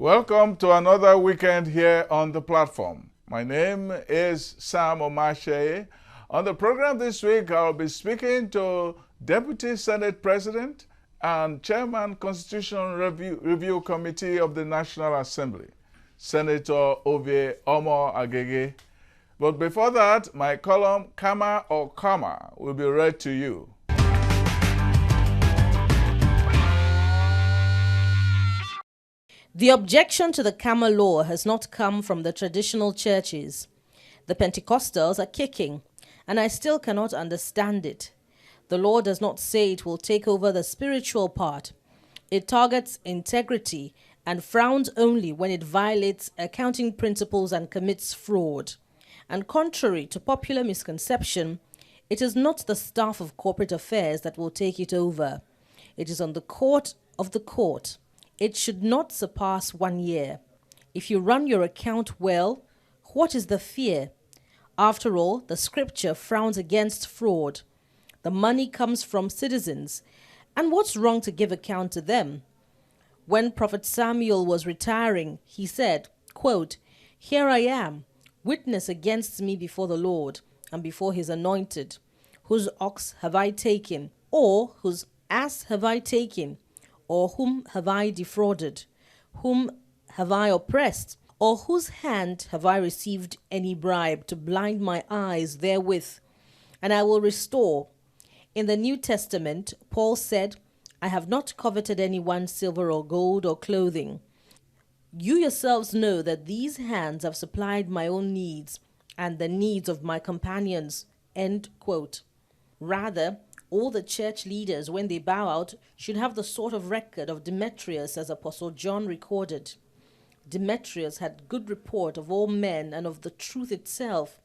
Welcome to another weekend here on the platform. My name is Sam Omashe. On the program this week, I'll be speaking to Deputy Senate President and Chairman Constitutional Review Committee of the National Assembly, Senator Ovie Omo-Agege. But before that, my column, Kama or Karma, will be read to you. The objection to the Karma law has not come from the traditional churches. The Pentecostals are kicking, and I still cannot understand it. The law does not say it will take over the spiritual part. It targets integrity and frowns only when it violates accounting principles and commits fraud. And contrary to popular misconception, it is not the staff of corporate affairs that will take it over. It is on the court of the court. It should not surpass 1 year. If you run your account well, what is the fear? After all, the scripture frowns against fraud. The money comes from citizens, and what's wrong to give account to them? When Prophet Samuel was retiring, he said, quote, "Here I am, witness against me before the Lord and before his anointed. Whose ox have I taken, or whose ass have I taken? Or whom have I defrauded? Whom have I oppressed? Or whose hand have I received any bribe to blind my eyes therewith? And I will restore." In the New Testament, Paul said, "I have not coveted anyone's silver or gold or clothing. You yourselves know that these hands have supplied my own needs and the needs of my companions." End quote. Rather, all the church leaders, when they bow out, should have the sort of record of Demetrius as Apostle John recorded. Demetrius had good report of all men and of the truth itself.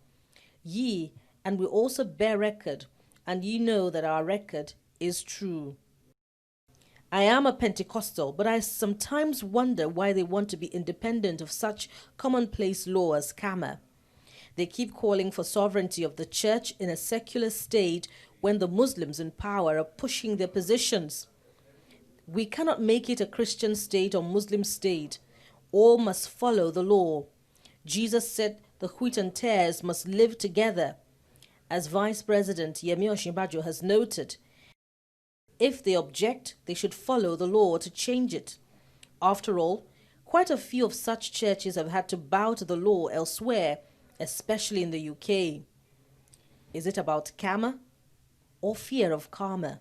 Ye, and we also bear record, and ye know that our record is true. I am a Pentecostal, but I sometimes wonder why they want to be independent of such commonplace law as Karma. They keep calling for sovereignty of the church in a secular state when the Muslims in power are pushing their positions. We cannot make it a Christian state or Muslim state. All must follow the law. Jesus said the wheat and tares must live together. As Vice President Yemi Osinbajo has noted, if they object, they should follow the law to change it. After all, quite a few of such churches have had to bow to the law elsewhere, especially in the UK. Is it about karma or fear of karma?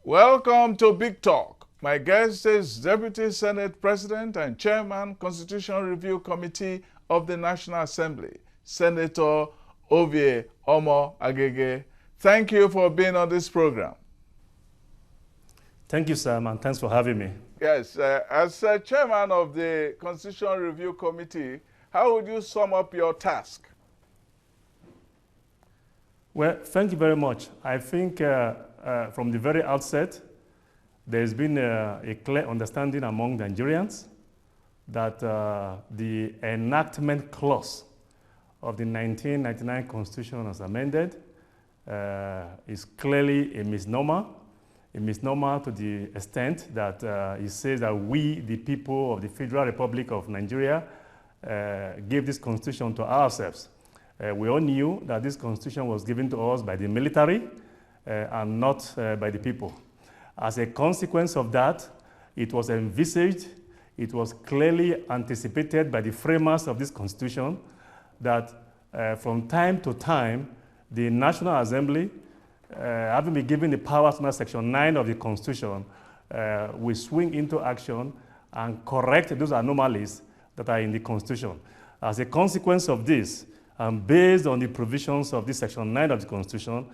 Welcome to Big Talk. My guest is Deputy Senate President and Chairman Constitutional Review Committee of the National Assembly, Senator Ovie Omo-Agege. Thank you for being on this program. Thank you, Sam, and thanks for having me. Yes, as Chairman of the Constitutional Review Committee, how would you sum up your task? Well, thank you very much. I think from the very outset, there's been a clear understanding among Nigerians that the enactment clause of the 1999 Constitution as amended is clearly a misnomer to the extent that it says that we, the people of the Federal Republic of Nigeria, gave this Constitution to ourselves. We all knew that this Constitution was given to us by the military and not by the people. As a consequence of that, it was envisaged, it was clearly anticipated by the framers of this Constitution that from time to time, the National Assembly, having been given the powers under Section 9 of the Constitution, will swing into action and correct those anomalies that are in the Constitution. As a consequence of this, and based on the provisions of this Section 9 of the Constitution,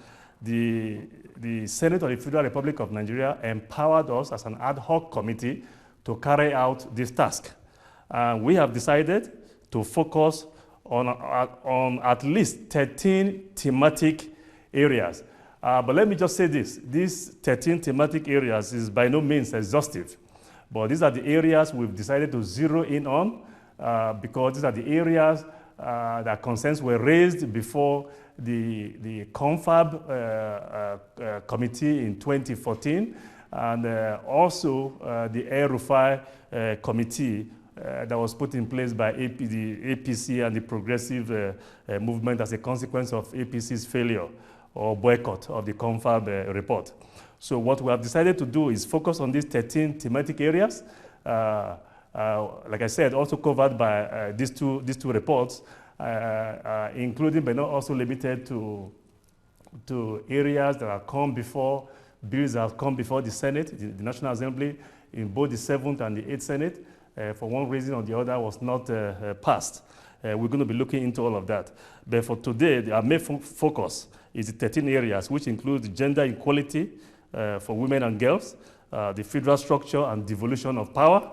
the Senate of the Federal Republic of Nigeria empowered us as an ad hoc committee to carry out this task. We have decided to focus on at least 13 thematic areas. But let me just say this, these 13 thematic areas is by no means exhaustive, but these are the areas we've decided to zero in on because these are the areas that concerns were raised before the Confab committee in 2014, and also the Air Rufai committee that was put in place by the APC and the Progressive Movement as a consequence of APC's failure or boycott of the Confab report. So what we have decided to do is focus on these 13 thematic areas, like I said, also covered by these two reports, including but not also limited to areas that have come before, bills that have come before the Senate, the National Assembly, in both the 7th and the 8th Senate, for one reason or the other was not passed. We're going to be looking into all of that. But for today, our main focus is the 13 areas, which includes gender equality for women and girls, the federal structure and devolution of power,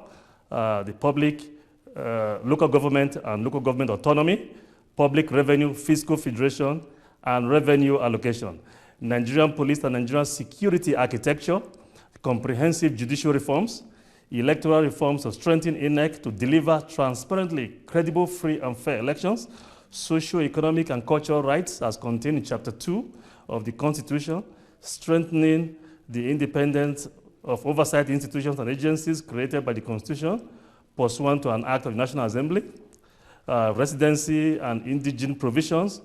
the public, local government and local government autonomy, public revenue, fiscal federation, and revenue allocation, Nigerian police and Nigerian security architecture, comprehensive judicial reforms, electoral reforms to strengthen INEC to deliver transparently credible, free, and fair elections, socio-economic and cultural rights as contained in Chapter 2 of the Constitution, strengthening the independence of oversight institutions and agencies created by the Constitution pursuant to an act of the National Assembly, residency and indigent provisions,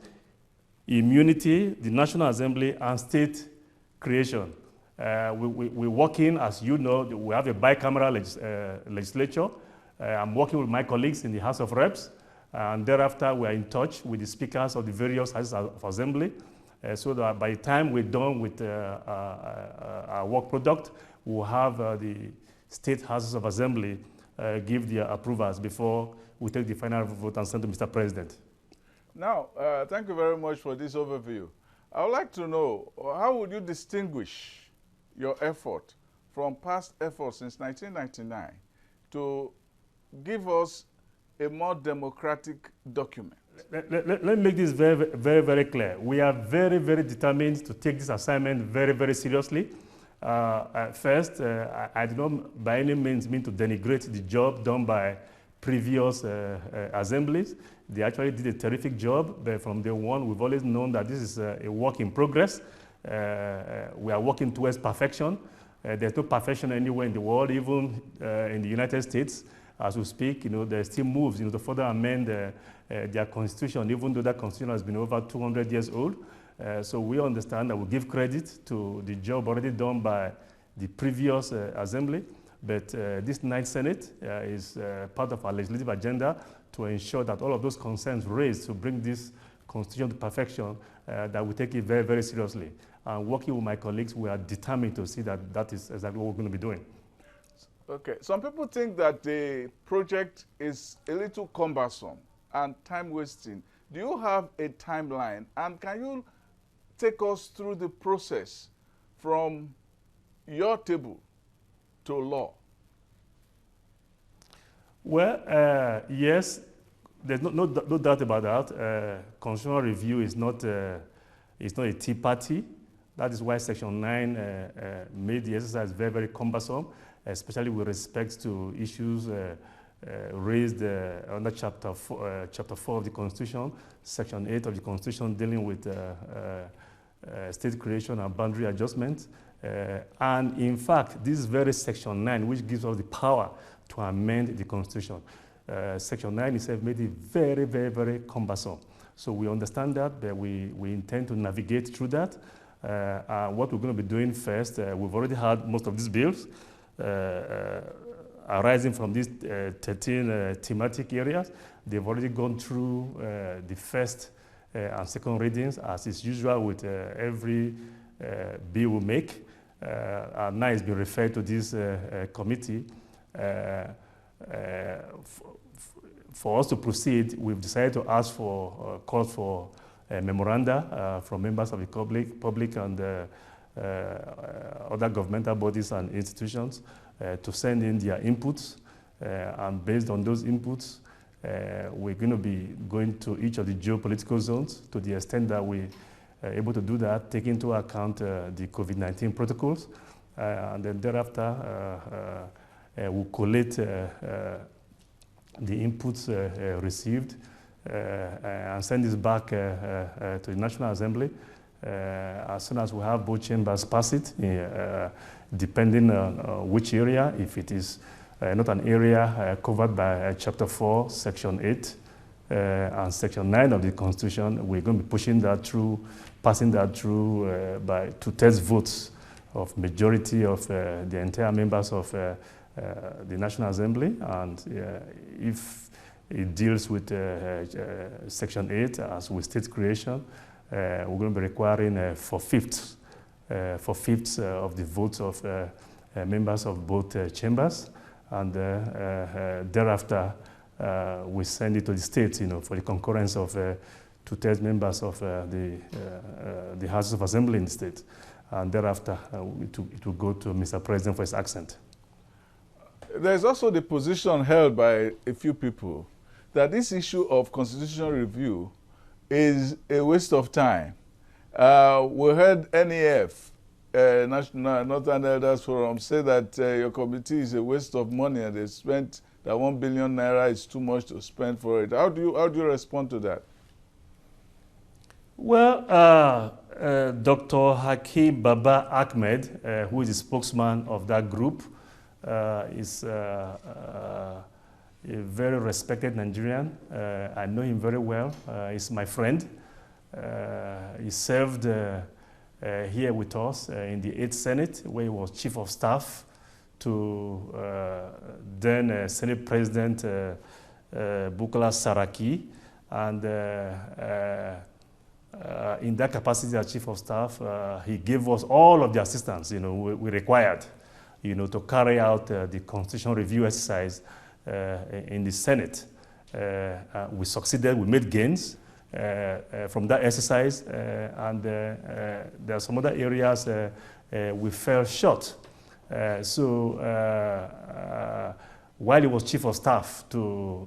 immunity, the National Assembly, and state creation. We're working, as you know, we have a bicameral legislature. I'm working with my colleagues in the House of Reps, and thereafter we are in touch with the speakers of the various Houses of Assembly, so that by the time we're done with our work product, we'll have the state Houses of Assembly give their approvals before we take the final vote and send to Mr. President. Now, thank you very much for this overview. I would like to know, how would you distinguish your effort from past efforts since 1999 to give us a more democratic document? Let me make this very, very, very clear. We are very, very determined to take this assignment very, very seriously. First, I do not by any means mean to denigrate the job done by previous assemblies. They actually did a terrific job, but from day one, we've always known that this is a work in progress. We are working towards perfection. There's no perfection anywhere in the world, even in the United States. As we speak, there's still moves, to further amend their constitution, even though that constitution has been over 200 years old. So we understand that we give credit to the job already done by the previous assembly, but this ninth Senate is part of our legislative agenda to ensure that all of those concerns raised to bring this constitution to perfection, that we take it very, very seriously. And working with my colleagues, we are determined to see that that is exactly what we're going to be doing. Okay, some people think that the project is a little cumbersome and time-wasting. Do you have a timeline, and can you take us through the process from your table to law? Well, yes, there's no doubt about that. Constitutional review is not a tea party. That is why Section 9 made the exercise very, very cumbersome, especially with respect to issues raised under Chapter 4 of the Constitution, Section 8 of the Constitution dealing with state creation and boundary adjustment. And in fact, this very Section 9, which gives us the power to amend the Constitution, Section 9 itself made it very, very, very cumbersome. So we understand that, but we intend to navigate through that. What we're going to be doing first, we've already had most of these bills arising from these 13 thematic areas. They've already gone through the first and second readings, as is usual with every bill we make. And now it's been referred to this committee. For us to proceed, we've decided to ask for calls for memoranda from members of the public and other governmental bodies and institutions to send in their inputs. And based on those inputs, we're going to be going to each of the geopolitical zones to the extent that we are able to do that, taking into account the COVID-19 protocols. And then thereafter, we'll collate the inputs received and send this back to the National Assembly. As soon as we have both chambers pass it, depending on which area, if it is not an area covered by Chapter 4, Section 8, and Section 9 of the Constitution, we're going to be pushing that through, passing that through by 2/3 votes of majority of the entire members of the National Assembly. And if it deals with Section 8, as with state creation, we're going to be requiring four-fifths of the votes of members of both chambers. And thereafter, we send it to the states, for the concurrence of 2/3 members of the Houses of Assembly in the state. And thereafter, it will go to Mr. President for his accent. There's also the position held by a few people that this issue of constitutional review is a waste of time. We heard NEF, National Northern Elders Forum, say that your committee is a waste of money and they spent that 1 billion naira is too much to spend for it. How do you respond to that? Well, Dr. Hakim Baba Ahmed, who is the spokesman of that group, is a very respected Nigerian. I know him very well. He's my friend. He served here with us in the 8th Senate, where he was Chief of Staff to then Senate President Bukola Saraki. And in that capacity as Chief of Staff, he gave us all of the assistance we required to carry out the constitutional review exercise in the Senate. We succeeded, we made gains from that exercise, and there are some other areas we fell short. While he was Chief of Staff to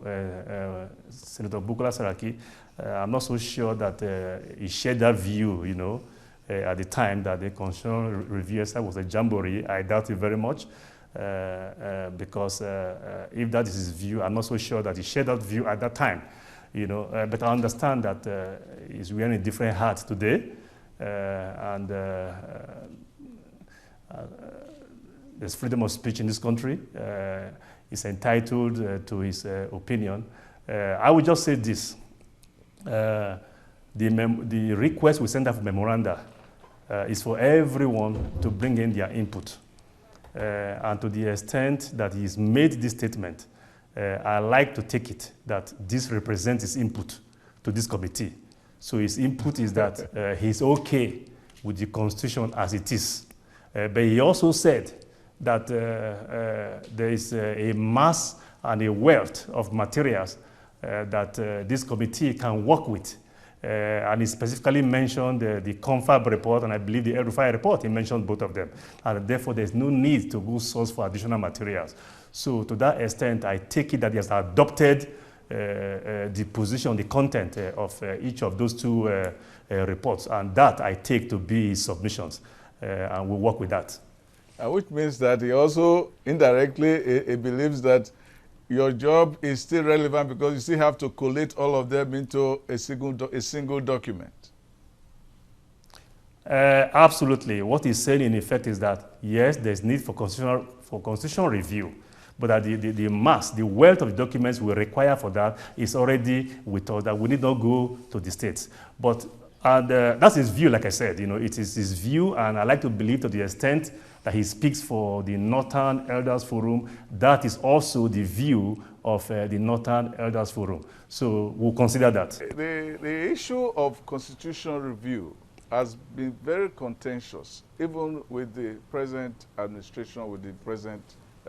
Senator Bukola Saraki, I'm not so sure that he shared that view, at the time that the constitutional review exercise was a jamboree. I doubt it very much, because if that is his view, I'm not so sure that he shared that view at that time. But I understand that he's wearing a different hat today, and there's freedom of speech in this country. He's entitled to his opinion. I would just say this. The request we send out for memoranda is for everyone to bring in their input. And to the extent that he's made this statement, I like to take it that this represents his input to this committee. So his input is that he's okay with the Constitution as it is. But he also said that there is a mass and a wealth of materials that this committee can work with. And he specifically mentioned the Confab report, and I believe the El-Rufai report. He mentioned both of them. And therefore, there's no need to go source for additional materials. So to that extent, I take it that he has adopted the position, the content of each of those two reports. And that I take to be his submissions. And we'll work with that. Which means that he also indirectly he believes that your job is still relevant because you still have to collate all of them into a single document. Absolutely. What he's saying in effect is that, yes, there's need for constitutional review, but that the mass, the wealth of documents we require for that is already with us, that we need not go to the states. But that's his view, like I said. It is his view, and I like to believe to the extent that he speaks for the Northern Elders Forum, that is also the view of the Northern Elders Forum. So we'll consider that. The issue of constitutional review has been very contentious, even with the present administration, with the present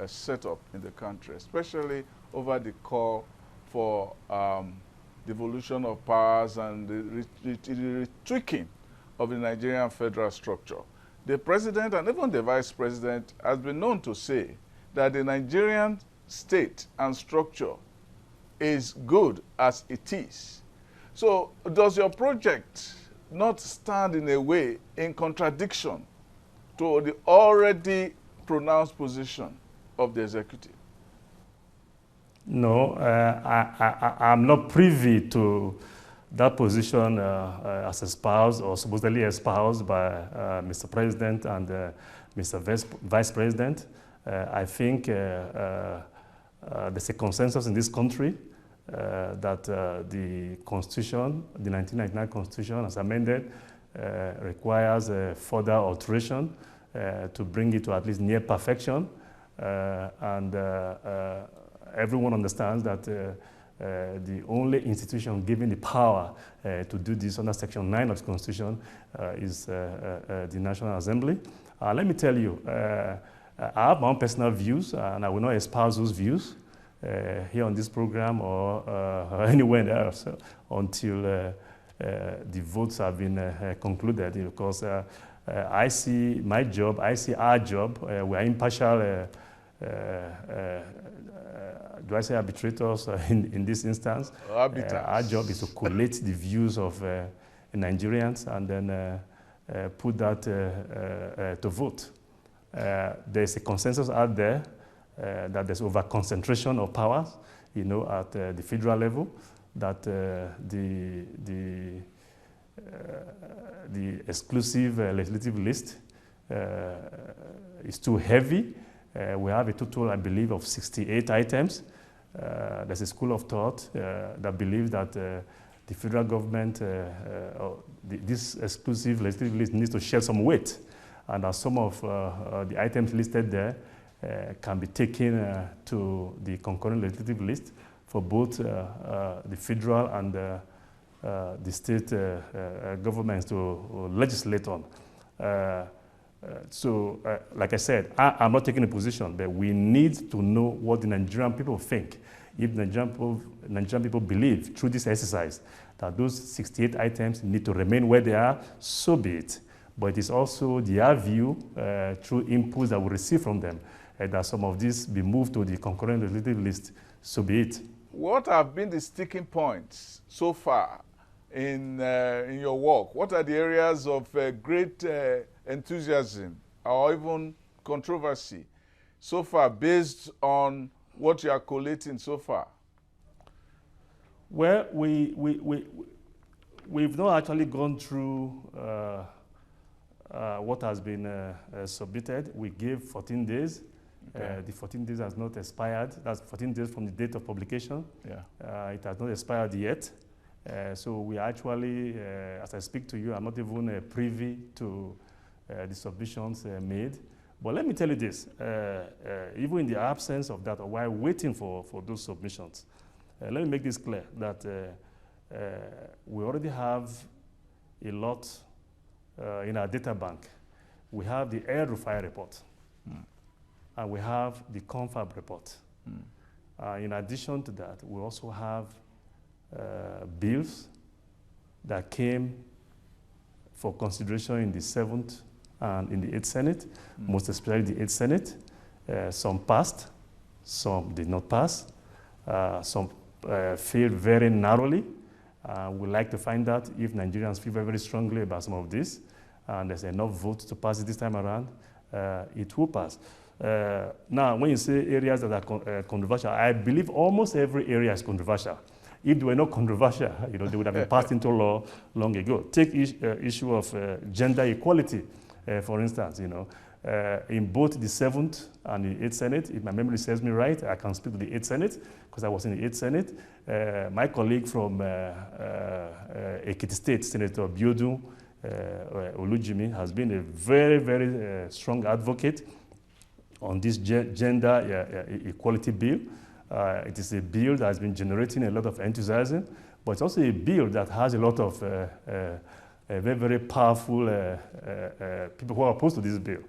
setup in the country, especially over the call for devolution of powers and the retweaking of the Nigerian federal structure. The president and even the vice president has been known to say that the Nigerian state and structure is good as it is. So does your project not stand in a way in contradiction to the already pronounced position of the executive? No, I'm not privy to that position as espoused or supposedly espoused by Mr. President and Mr. Vice President. I think there's a consensus in this country that the Constitution, the 1999 Constitution as amended, requires a further alteration to bring it to at least near perfection. And everyone understands that the only institution given the power to do this under Section 9 of the Constitution is the National Assembly. Let me tell you, I have my own personal views, and I will not espouse those views here on this program or anywhere else until the votes have been concluded, because I see my job, I see our job, we are impartial, do I say arbitrators in this instance? Our job is to collate the views of Nigerians and then put that to vote. There's a consensus out there that there's over-concentration of powers, at the federal level, that the exclusive legislative list is too heavy. We have a total, I believe, of 68 items. There's a school of thought that believes that the federal government, this exclusive legislative list needs to share some weight, and that some of the items listed there can be taken to the concurrent legislative list for both the federal and the state governments to legislate on. Like I said, I'm not taking a position, but we need to know what the Nigerian people think. If the Nigerian people believe through this exercise that those 68 items need to remain where they are, so be it. But it is also their view through inputs that we receive from them that some of these be moved to the concurrent legislative list, so be it. What have been the sticking points so far in your work? What are the areas of great enthusiasm or even controversy so far based on what you are collating so far? Well, we've not actually gone through what has been submitted. We gave 14 days. Okay. The 14 days has not expired. That's 14 days from the date of publication. Yeah. It has not expired yet. So we actually, as I speak to you, I'm not even privy to the submissions made. But let me tell you this, even in the absence of that, or while waiting for those submissions, let me make this clear, that we already have a lot in our data bank. We have the Air Rufai report, and we have the Confab report. In addition to that, we also have bills that came for consideration in the 7th and in the 8th Senate, most especially the 8th Senate. Some passed, some did not pass, some failed very narrowly. We'd like to find out if Nigerians feel very, very strongly about some of this, and there's enough votes to pass it this time around, it will pass. Now, when you say areas that are controversial, I believe almost every area is controversial. If they were not controversial, they would have been passed into law long ago. Take issue of gender equality, for instance. In both the 7th and the 8th Senate, if my memory serves me right, I can speak to the 8th Senate because I was in the 8th Senate. My colleague from Ekiti State, Senator Biodun Olujimi, has been a very, very strong advocate on this gender equality bill. It is a bill that has been generating a lot of enthusiasm, but it's also a bill that has a lot of very, very powerful people who are opposed to this bill.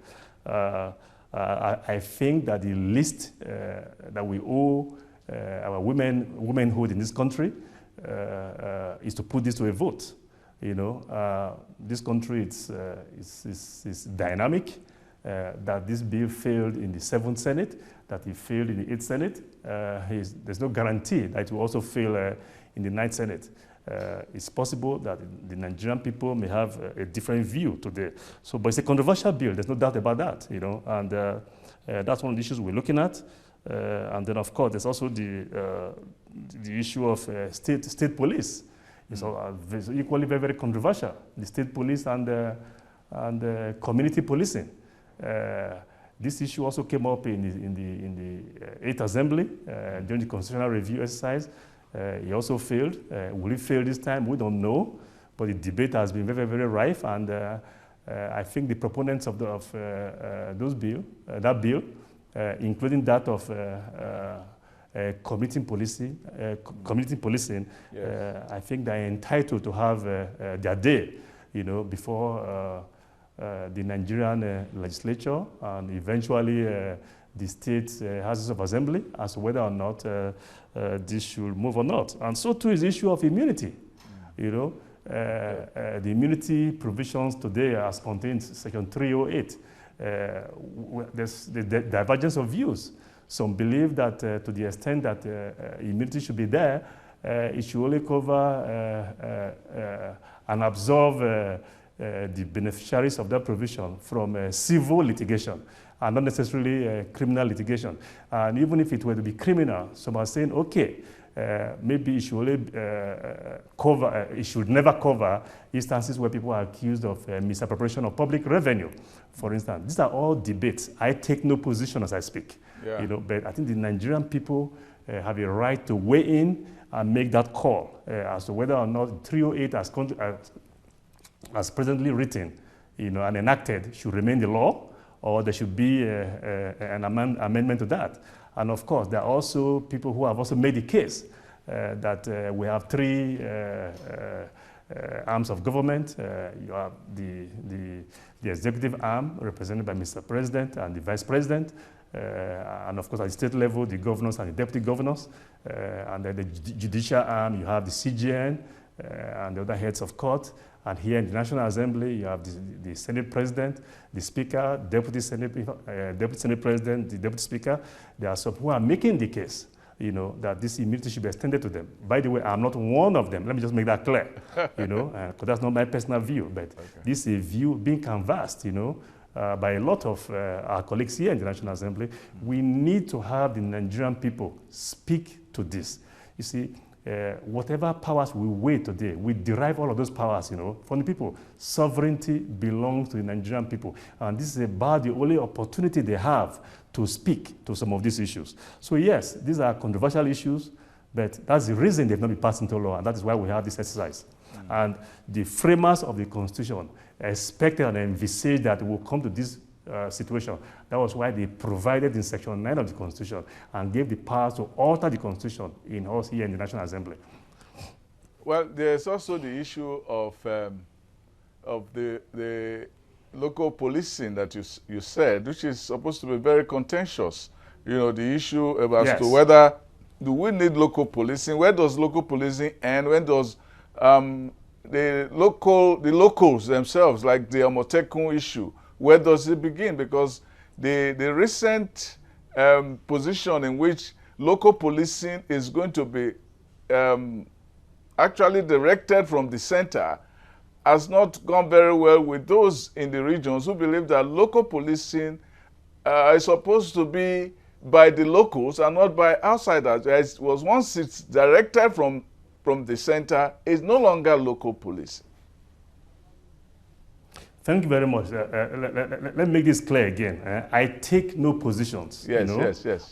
I think that the least that we owe our womanhood in this country is to put this to a vote. This country is dynamic. That this bill failed in the 7th Senate, that it failed in the 8th Senate. There's no guarantee that it will also fail in the 9th Senate. It's possible that the Nigerian people may have a different view today. But it's a controversial bill, there's no doubt about that, and that's one of the issues we're looking at. And then, of course, there's also the issue of state police. It's equally very, very controversial. The state police and community policing. This issue also came up in the 8th Assembly during the constitutional review exercise. He also failed. Will he fail this time? We don't know. But the debate has been very, very rife, and I think the proponents of that bill, including that of community policing, yes. I think they're entitled to have their day, before the Nigerian legislature and eventually the state houses of assembly as to whether or not this should move or not. And so too is the issue of immunity. The immunity provisions today as contained in Section 308. There's the divergence of views. Some believe that to the extent that immunity should be there, it should only cover and absolve the beneficiaries of that provision from civil litigation and not necessarily criminal litigation. And even if it were to be criminal, some are saying, okay, maybe it should only it should never cover instances where people are accused of misappropriation of public revenue, for instance. These are all debates. I take no position as I speak, but I think the Nigerian people have a right to weigh in and make that call as to whether or not 308 as presently written, and enacted should remain the law, or there should be an amendment to that. And of course, there are also people who have also made the case that we have three arms of government. You have the executive arm represented by Mr. President and the Vice President, and of course at the state level, the governors and the deputy governors, and then the judicial arm, you have the CGN and the other heads of court. And here in the National Assembly, you have the Senate President, the Speaker, Deputy Senate President, the Deputy Speaker. There are some who are making the case, that this immunity should be extended to them. By the way, I'm not one of them. Let me just make that clear, because that's not my personal view. But this is a view being canvassed, by a lot of our colleagues here in the National Assembly. We need to have the Nigerian people speak to this. You see, whatever powers we wait today, we derive all of those powers, from the people. Sovereignty belongs to the Nigerian people. And this is about the only opportunity they have to speak to some of these issues. So yes, these are controversial issues, but that's the reason they've not been passed into law, and that is why we have this exercise. And the framers of the Constitution expected and envisaged that it will come to this situation. That was why they provided in Section 9 of the Constitution and gave the power to alter the Constitution in us here in the National Assembly. Well, there's also the issue of the local policing that you said, which is supposed to be very contentious. The issue as to whether do we need local policing? Where does local policing end? When does the locals themselves, like the Amotekun issue, where does it begin? Because the recent position in which local policing is going to be actually directed from the center has not gone very well with those in the regions who believe that local policing is supposed to be by the locals and not by outsiders. As was once it's directed from the center, it's no longer local policing. Thank you very much. Let me make this clear again. I take no positions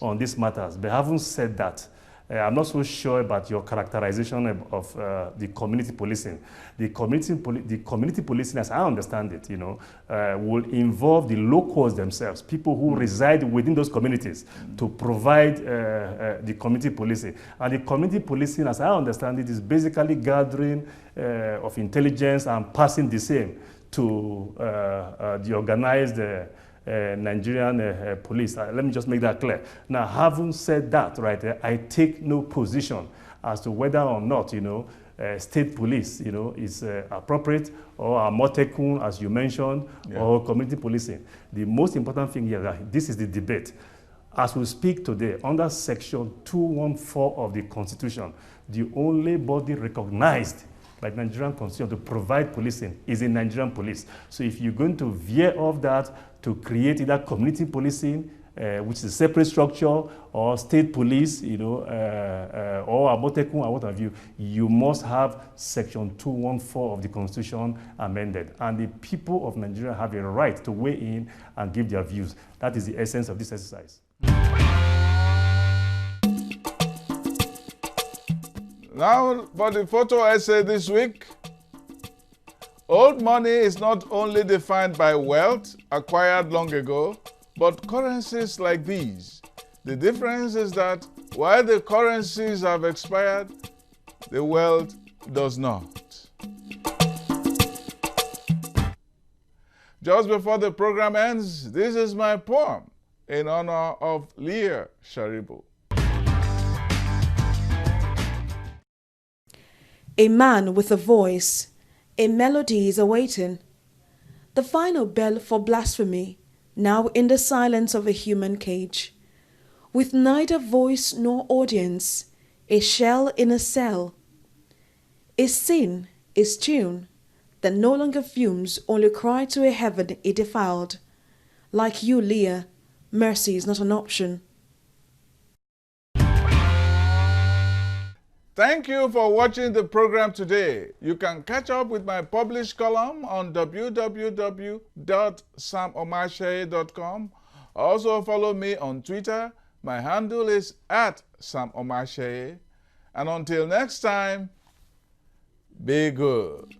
on these matters, but having said that, I'm not so sure about your characterization of the community policing. The community policing, as I understand it, will involve the locals themselves, people who reside within those communities, to provide the community policing. And the community policing, as I understand it, is basically gathering of intelligence and passing the same to the organized Nigerian police. Let me just make that clear. Now, having said that, I take no position as to whether or not, state police, is appropriate, or Amotekun, as you mentioned, or community policing. The most important thing here, this is the debate. As we speak today, under Section 214 of the Constitution, the only body recognized by the Nigerian Constitution to provide policing is the Nigerian police. So if you're going to veer off that to create either community policing which is a separate structure, or state police, or Amotekun or what have you, you must have Section 214 of the Constitution amended. And the people of Nigeria have a right to weigh in and give their views. That is the essence of this exercise. Now for the photo essay this week. Old money is not only defined by wealth acquired long ago, but currencies like these. The difference is that while the currencies have expired, the wealth does not. Just before the program ends, this is my poem in honor of Leah Sharibu. A man with a voice, a melody is awaiting. The final bell for blasphemy, now in the silence of a human cage. With neither voice nor audience, a shell in a cell. Is sin, is tune, that no longer fumes, only cry to a heaven it defiled. Like you, Leah, mercy is not an option. Thank you for watching the program today. You can catch up with my published column on www.samomasheye.com. Also follow me on Twitter. My handle is @SamOmasheye. And until next time, be good.